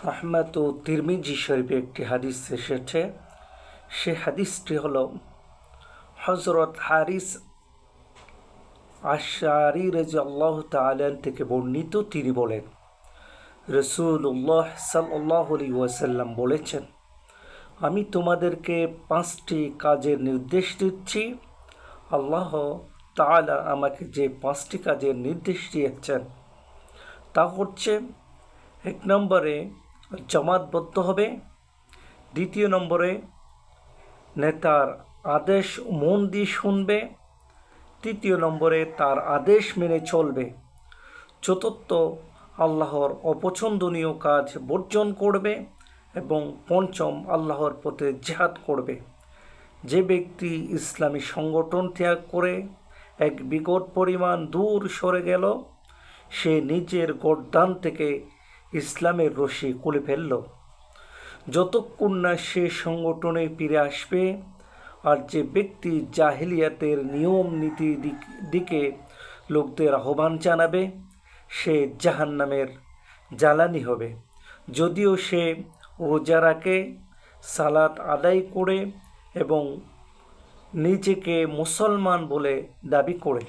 আহমদ ও তিরমিজি শরীফে একটি হাদিস এসেছে। সে হাদিসটি হল হজরত হারিস আশআরী রাদিয়াল্লাহু তাআলা থেকে বর্ণিত। তিনি বলেন, রাসূলুল্লাহ সাল্লাল্লাহু আলাইহি ওয়াসাল্লাম বলেছেন, আমি তোমাদেরকে 5টি কাজের নির্দেশ দিচ্ছি। আল্লাহ তাআলা আমাকে যে 5টি কাজের নির্দেশ দিয়েছেন তা হচ্ছে, 1 নম্বরে জামাতবদ্ধ হবে, 2 নম্বরে নেতার আদেশ মন দিয়ে শুনবে, 3 নম্বরে তার আদেশ মেনে চলবে, 4th আল্লাহর অপছন্দনীয় কাজ বর্জন করবে এবং 5ম আল্লাহর পথে জিহাদ করবে। যে ব্যক্তি ইসলামী সংগঠন ত্যাগ করে এক বিঘত পরিমাণ দূর সরে গেল, সে নিজের গর্দান থেকে ইসলামের রশি খুলে ফেলল। যতক্ষণ না সে সংগঠনে ফিরে আসবে। আর যে ব্যক্তি জাহিলিয়াতের নিয়ম নীতির দিকে লোকদের আহ্বান জানাবে, সে জাহান্নামের জ্বালানি হবে, যদিও সে রোজা রাখে, সালাত আদায় করে এবং নিজেকে মুসলমান বলে দাবি করে।